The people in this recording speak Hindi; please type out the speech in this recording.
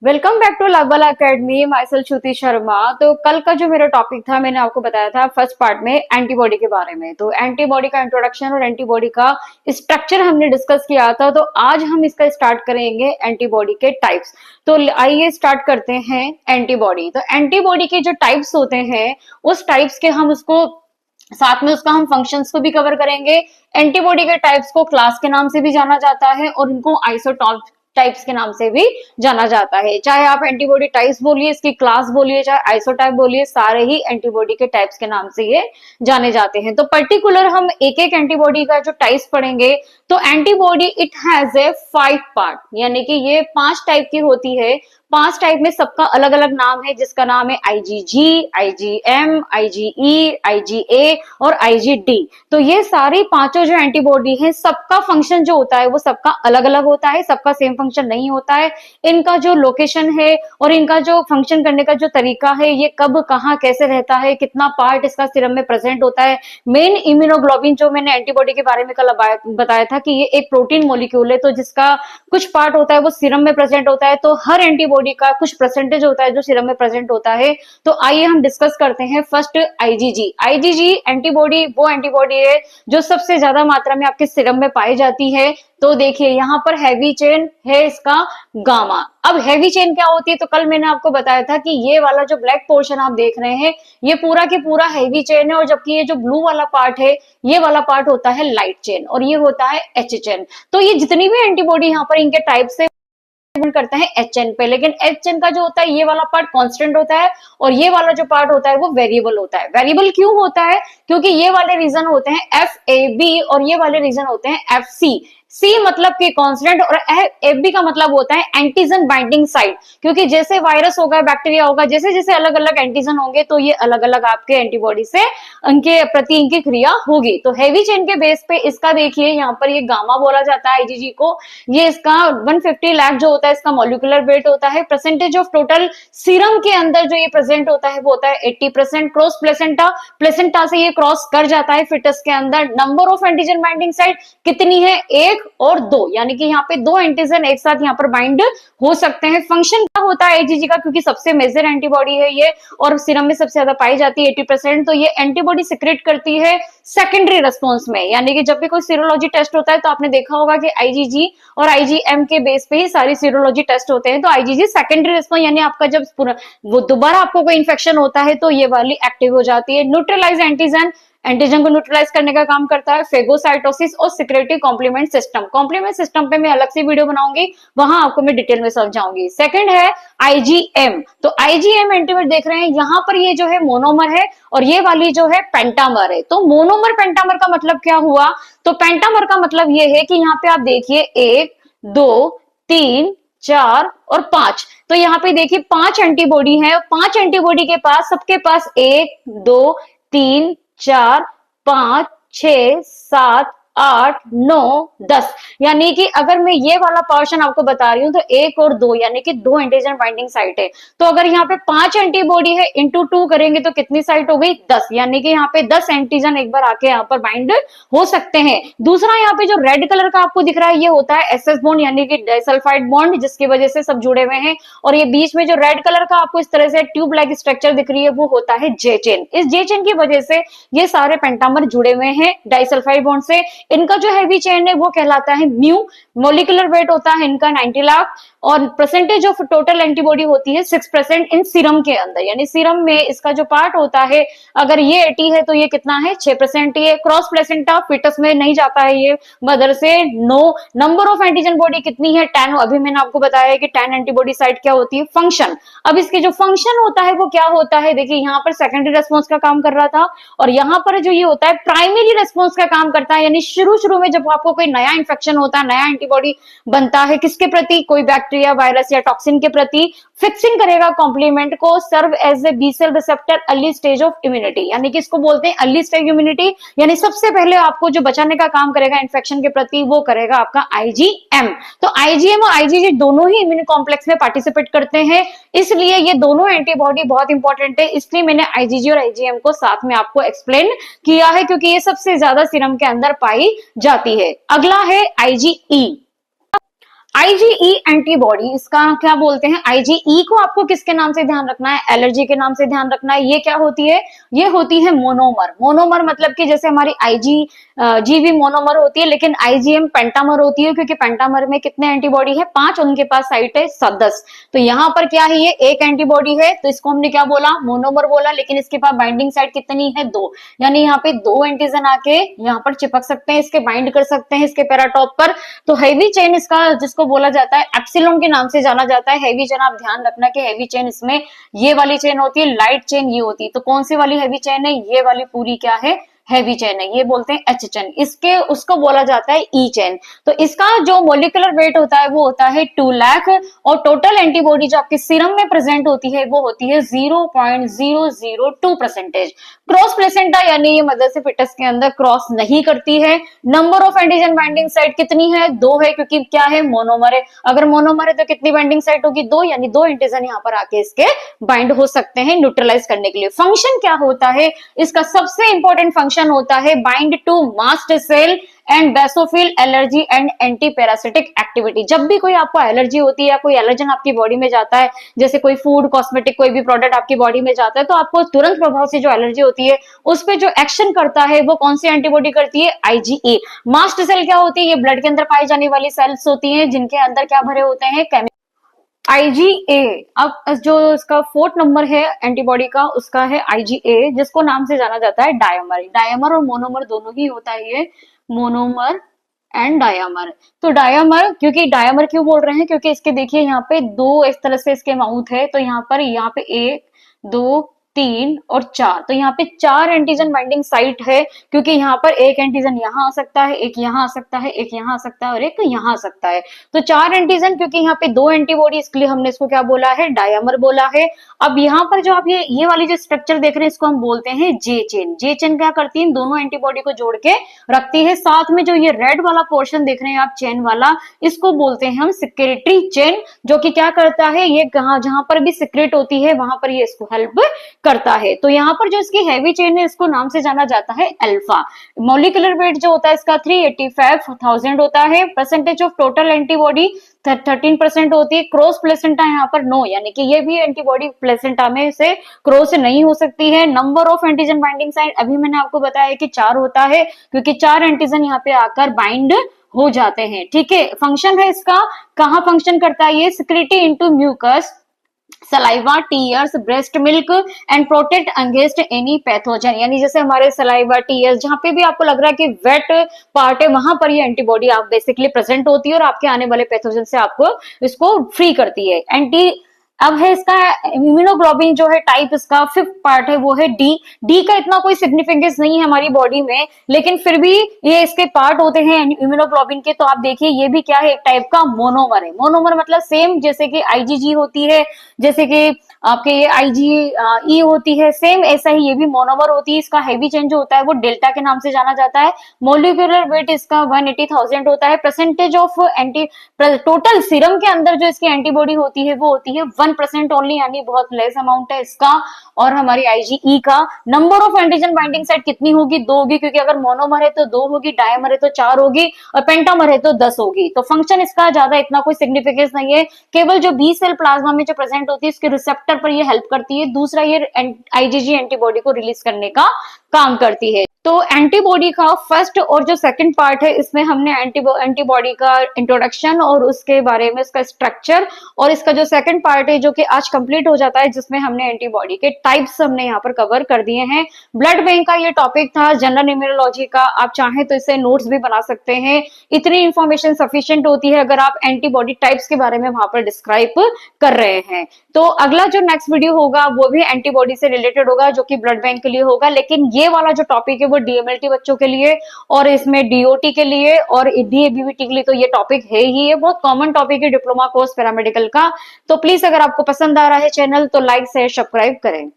Welcome back to Lawal Academy. Myself Shruti Sharma. तो कल का जो मेरा टॉपिक था, मैंने आपको बताया था फर्स्ट पार्ट में एंटीबॉडी के बारे में। तो एंटीबॉडी का इंट्रोडक्शन और एंटीबॉडी का स्ट्रक्चर हमने डिस्कस किया था। तो आज हम इसका स्टार्ट करेंगे एंटीबॉडी के टाइप्स। तो आइए स्टार्ट करते हैं एंटीबॉडी। तो एंटीबॉडी के जो टाइप्स होते हैं, उस टाइप्स के हम उसको साथ में उसका हम फंक्शंस को भी कवर करेंगे। एंटीबॉडी के टाइप्स को क्लास के नाम से भी जाना जाता है और उनको आइसोटॉप टाइप्स के नाम से भी जाना जाता है। चाहे आप एंटीबॉडी टाइप्स बोलिए, इसकी क्लास बोलिए, चाहे आइसोटाइप बोलिए, सारे ही एंटीबॉडी के टाइप्स के नाम से ये जाने जाते हैं। तो पर्टिकुलर हम एक एक एंटीबॉडी का जो टाइप्स पढ़ेंगे। तो antibody it has a 5 part, यानी कि ये 5 टाइप की होती है। 5 टाइप में सबका अलग अलग नाम है, जिसका नाम है आईजीजी, आईजीएम, आईजीई, आईजीए और आईजीडी। तो ये सारी पांचों जो एंटीबॉडी है, सबका फंक्शन जो होता है वो सबका अलग अलग होता है, सबका सेम फंक्शन नहीं होता है। इनका जो लोकेशन है और इनका जो फंक्शन करने का जो तरीका है, ये कब कहाँ कैसे रहता है, कितना पार्ट इसका सीरम में प्रेजेंट होता है। मेन इम्यूनोग्लोबिन जो मैंने एंटीबॉडी के बारे में कल बताया था कि ये एक प्रोटीन मॉलिक्यूल है, तो जिसका कुछ पार्ट होता है वो सीरम में प्रेजेंट होता है। तो हर एंटीबॉडी का कुछ परसेंटेज होता है जो सीरम में प्रेजेंट होता है। तो आइए हम डिस्कस करते हैं फर्स्ट आईजीजी। आईजीजी एंटीबॉडी वो एंटीबॉडी है जो सबसे ज्यादा मात्रा में आपके सीरम में पाई जाती है। तो देखिए यहाँ पर हैवी चेन है इसका गामा। अब हैवी चेन क्या होती है, तो कल मैंने आपको बताया था कि ये वाला जो ब्लैक पोर्शन आप देख रहे हैं, ये पूरा के पूरा हैवी चेन है, और जबकि ये जो ब्लू वाला पार्ट है, ये वाला पार्ट होता है लाइट चेन और ये होता है एच चेन। तो ये जितनी भी एंटीबॉडी यहाँ पर इनके टाइप से करते हैं एच एन पे, लेकिन एच एन का जो होता है ये वाला पार्ट कांस्टेंट होता है और ये वाला जो पार्ट होता है वो वेरिएबल होता है। वेरिएबल क्यों होता है? क्योंकि ये वाले रीजन होते हैं एफ ए बी और ये वाले रीजन होते हैं एफ सी। सी मतलब कि कांस्टेंट और एफ बी का मतलब होता है एंटीजन बाइंडिंग साइट। क्योंकि जैसे वायरस होगा, बैक्टीरिया होगा, जैसे जैसे अलग अलग एंटीजन होंगे, तो ये अलग अलग आपके एंटीबॉडी से उनके प्रति इनकी क्रिया होगी। तो हैवी चेन के बेस पे इसका देखिए यहाँ पर ये गामा बोला जाता है आईजीजी को। ये इसका 150 लाख जो होता है इसका मॉलिक्यूलर वेट होता है। परसेंटेज ऑफ टोटल सीरम के अंदर जो ये प्रेजेंट होता है वो होता है 80%। क्रॉस प्लेसेंटा, प्लेसेंटा से ये क्रॉस कर जाता है फिटस के अंदर। Number of antigen binding site कितनी है? 1 और 2, यानी कि यहाँ पे 2 एंटीजन एक साथ यहाँ पर बाइंड हो सकते हैं। फंक्शन क्या होता है आईजीजी का? क्योंकि सबसे मेजर एंटीबॉडी है ये और सीरम में सबसे ज्यादा पाई जाती है 80%, तो ये एंटीबॉडी सिक्रेट करती है सेकेंडरी रेस्पॉन्स में। यानी कि जब भी कोई सीरोलॉजी टेस्ट होता है तो आपने देखा होगा कि आईजीजी और आईजीएम के बेस पे ही सारी सीरोलॉजी टेस्ट होते हैं। तो आईजीजी सेकेंडरी रिस्पॉन्स, यानी आपका जब वो दोबारा आपको कोई इन्फेक्शन होता है तो ये वाली एक्टिव हो जाती है। न्यूट्रलाइज एंटीजन, एंटीजन को न्यूट्रलाइज करने का काम करता है। फेगोसाइटोसिस और secretory complement system. Complement system पे मैं अलग से वीडियो बनाऊंगी, वहां आपको मैं डिटेल में समझाऊंगी। सेकंड है आईजीएम। तो आईजीएम एंटीबॉडी देख रहे हैं यहाँ पर, ये जो है मोनोमर है और ये वाली जो है पेंटामर है। तो मोनोमर पेंटामर का मतलब क्या हुआ? तो पेंटामर का मतलब ये है कि यहाँ पे आप देखिए 1 2 3 4 और 5। तो यहाँ पे देखिए 5 एंटीबॉडी है। 5 एंटीबॉडी के पास सबके पास 1 2 3 4 5 6 7 8 9 10, यानी कि अगर मैं ये वाला पोर्शन आपको बता रही हूँ तो 1 और 2 यानी कि 2 एंटीजन बाइंडिंग साइट है। तो अगर यहाँ पे 5 एंटीबॉडी है इंटू 2 करेंगे तो कितनी साइट हो गई? 10, यानी कि यहाँ पे 10 एंटीजन एक बार आके यहाँ पर बाइंड हो सकते हैं। दूसरा यहाँ पे जो रेड कलर का आपको दिख रहा है ये होता है एसएस बॉन्ड, यानी कि डाइसल्फाइड बॉन्ड, जिसकी वजह से सब जुड़े हुए हैं। और ये बीच में जो रेड कलर का आपको इस तरह से ट्यूब लाइक स्ट्रक्चर दिख रही है वो होता है जे चेन। इस जे चेन की वजह से ये सारे पेंटामर जुड़े हुए हैं डाइसल्फाइड बॉन्ड से। इनका जो हैवी चेन है वो कहलाता है म्यू। मॉलिक्यूलर वेट होता है इनका 90 लाख और परसेंटेज ऑफ टोटल एंटीबॉडी होती है 6% इन सीरम के अंदर। यानी सीरम में इसका जो पार्ट होता है, अगर ये 80 है तो ये कितना है? 6% ही है। क्रॉस प्लेसेंटा, फिटस में नहीं जाता है ये मदर से। No. Number of antigen body कितनी है? 10। अभी मैंने आपको बताया कि 10 एंटीबॉडी साइट क्या होती है? फंक्शन। अब इसके जो फंक्शन होता है वो क्या होता है? देखिए यहाँ पर सेकेंडरी रेस्पॉन्स का काम कर रहा था और यहाँ पर जो ये होता है प्राइमरी रेस्पॉन्स का काम करता है। यानी शुरू में जब आपको कोई नया इंफेक्शन होता है, नया एंटीबॉडी बनता है, किसके प्रति? कोई बैक्टीरिया, वायरस या टॉक्सिन के प्रति, फिक्सिंग करेगा कॉम्प्लीमेंट को। Serve as a B cell receptor early stage of immunity, यानी कि इसको बोलते हैं अर्ली स्टेज इम्यूनिटी। यानी सबसे पहले आपको जो बचाने का काम करेगा इन्फेक्शन के प्रति वो करेगा आपका आईजीएम। तो आईजीएम और आईजीजी दोनों ही इम्यून कॉम्प्लेक्स में पार्टिसिपेट करते हैं, इसलिए ये दोनों एंटीबॉडी बहुत इंपॉर्टेंट है। इसलिए मैंने आईजीजी और आईजीएम को साथ में आपको एक्सप्लेन किया है, क्योंकि ये सबसे ज्यादा सीरम के अंदर पाई जाती है। अगला है आईजीई। आईजीई एंटीबॉडी, इसका क्या बोलते हैं, आईजीई को आपको किसके नाम से ध्यान रखना है, एलर्जी के नाम से ध्यान रखना है। ये क्या होती है, ये होती है मोनोमर। मोनोमर मतलब कि जैसे हमारी आईजी जीवी मोनोमर होती है, लेकिन आईजीएम पेंटामर होती है, क्योंकि पेंटामर में कितने एंटीबॉडी है, 5, उनके पास साइट है 10। तो यहाँ पर क्या है, ये एक एंटीबॉडी है, तो इसको हमने क्या बोला, मोनोमर बोला, लेकिन इसके पास बाइंडिंग साइट कितनी है, 2। यानी यहाँ पे 2 एंटीजन आके यहाँ पर चिपक सकते हैं, इसके बाइंड कर सकते हैं इसके पैराटॉप पर। तो हैवी चेन इसका जिसको बोला जाता है, एप्सिलॉन के नाम से जाना जाता है। हैवी चेन, आप ध्यान रखना कि हैवी चेन इसमें ये वाली चेन होती है, लाइट चेन ये होती है। तो कौन सी वाली हैवी चेन है, ये वाली पूरी क्या है, हैवी चेन है, ये बोलते हैं एच चेन। इसके उसको बोला जाता है ई चेन। तो इसका जो मोलिकुलर वेट होता है वो होता है 2 लाख, और टोटल एंटीबॉडी जो आपके सीरम में प्रेजेंट होती है वो होती है 0.002%। क्रॉस प्लेसेंटा यानी ये मदर से फिटस के अंदर क्रॉस नहीं करती है। Number of antigen binding site कितनी है, 2 है, क्योंकि क्या है, मोनोमर है। अगर मोनोमर है तो कितनी बाइंडिंग साइट होगी, 2, यानी 2 एंटीजन यहाँ पर आके इसके बाइंड हो सकते हैं न्यूट्रलाइज करने के लिए। फंक्शन क्या होता है, इसका सबसे इंपॉर्टेंट फंक्शन होता है bind to mast cell and basophil allergy and antiparasitic activity. जब भी कोई आपको एलर्जी होती है या कोई एलर्जन आपकी बॉडी में जाता है, जैसे कोई फूड, कॉस्मेटिक, कोई भी प्रोडक्ट आपकी बॉडी में जाता है, तो आपको तुरंत प्रभाव से जो एलर्जी होती है उस पर जो एक्शन करता है वो कौन सी एंटीबॉडी करती है, आईजीए। मास्ट सेल क्या होती है, ये ब्लड के अंदर पाई जाने वाली सेल्स होती हैं जिनके अंदर क्या भरे होते हैं, आईजीए। अब जो इसका 4th नंबर है एंटीबॉडी का, उसका है आईजीए, जिसको नाम से जाना जाता है डायमर। डायमर और मोनोमर दोनों ही होता है ये, मोनोमर एंड डायमर। तो डायमर, क्योंकि डायमर क्यों बोल रहे हैं, क्योंकि इसके देखिए यहाँ पे 2 इस तरह से इसके माउथ है, तो यहाँ पे 1, 2, 3 और 4, तो यहाँ पे 4 एंटीजन बाइंडिंग साइट है, क्योंकि यहाँ पर एक एंटीजन यहाँ आ सकता है, एक यहाँ आ सकता है, एक यहाँ आ सकता है और एक यहाँ आ सकता है। तो 4 एंटीजन, क्योंकि यहाँ पे 2 एंटीबॉडी, इसके लिए हमने इसको क्या बोला है, डायमर बोला है। अब यहाँ पर जो आप ये वाली जो स्ट्रक्चर देख रहे हैं, इसको हम बोलते हैं जे चेन। जे चेन क्या करती है, दोनों एंटीबॉडी को जोड़ के रखती है। साथ में जो ये रेड वाला पोर्शन देख रहे हैं आप, चेन वाला, इसको बोलते हैं हम सिक्रेटरी चेन, जो कि क्या करता है, ये जहां पर भी सिक्रेट होती है वहां पर ये इसको हेल्प करता है। तो यहाँ पर जो इसकी हैवी चेन है, इसको नाम से जाना जाता है अल्फा। मॉलिक्यूलर वेट जो होता है इसका 385,000 होता है। परसेंटेज ऑफ टोटल एंटीबॉडी 13% होती है। क्रॉस प्लेसेंटा यहाँ पर नो, यानी कि ये भी एंटीबॉडी प्लेसेंटा में से क्रॉस नहीं हो सकती है। Number of antigen binding site अभी मैंने आपको बताया कि 4 होता है, क्योंकि 4 एंटीजन यहाँ पे आकर बाइंड हो जाते हैं। ठीक है, फंक्शन है इसका, कहाँ फंक्शन करता है ये, secrete into mucus, saliva, tears, breast milk and protect against any pathogen. यानी जैसे हमारे सलाइवा, टीयर्स, जहां पे भी आपको लग रहा है कि वेट पार्ट है, वहां पर ये एंटीबॉडी आप बेसिकली प्रेजेंट होती है और आपके आने वाले पैथोजन से आपको इसको फ्री करती है। अब है इसका इम्यूनोग्लोबिन जो है टाइप, इसका 5th पार्ट है वो है डी। डी का इतना कोई सिग्निफिकेंस नहीं है हमारी बॉडी में, लेकिन फिर भी ये इसके पार्ट होते हैं इम्यूनोग्लोबिन के। तो आप देखिए ये भी क्या है, एक टाइप का मोनोमर है। मोनोमर मतलब सेम जैसे कि आईजीजी होती है, जैसे कि आपके ये आईजीई होती है, सेम ऐसा ही ये भी मोनोमर होती है। इसका हैवी चेन जो होता है वो डेल्टा के नाम से जाना जाता है। मोलिकुलर वेट इसका 180,000 होता है। परसेंटेज ऑफ टोटल सीरम के अंदर जो इसकी एंटीबॉडी होती है वो होती है 1% ओनली, यानी बहुत लेस अमाउंट है इसका। और हमारी आईजीई का number of antigen binding site कितनी होगी, 2 होगी, क्योंकि अगर मोनोमर है तो 2 होगी, डायमर है तो 4 होगी और पेंटामर है तो 10 होगी। तो फंक्शन इसका ज्यादा इतना कोई सिग्निफिकेंस नहीं है, केवल जो बी सेल प्लाज्मा में जो प्रेजेंट होती है इसके रिसेप्टर पर ये हेल्प करती है। दूसरा ये आईजीजी एंटीबॉडी को रिलीज करने का काम करती है। तो एंटीबॉडी का फर्स्ट और जो सेकंड पार्ट है, इसमें हमने एंटीबॉडी का इंट्रोडक्शन और उसके बारे में इसका स्ट्रक्चर, और इसका जो सेकंड पार्ट है जो कि आज कंप्लीट हो जाता है, जिसमें हमने एंटीबॉडी के टाइप्स हमने यहाँ पर कवर कर दिए हैं। ब्लड बैंक का ये टॉपिक था, जनरल इम्यूनोलॉजी का। आप चाहें तो इसे नोट्स भी बना सकते हैं, इतनी इंफॉर्मेशन सफिशिएंट होती है अगर आप एंटीबॉडी टाइप्स के बारे में वहां पर डिस्क्राइब कर रहे हैं। तो अगला जो नेक्स्ट वीडियो होगा वो भी एंटीबॉडी से रिलेटेड होगा, जो कि ब्लड बैंक के लिए होगा। लेकिन ये वाला जो टॉपिक है वो डीएमएलटी बच्चों के लिए और इसमें डीओटी के लिए और डीएबीवीटी के लिए तो ये टॉपिक है ही, ये बहुत कॉमन टॉपिक है डिप्लोमा कोर्स पैरामेडिकल का। तो प्लीज अगर आपको पसंद आ रहा है चैनल तो लाइक शेयर सब्सक्राइब करें।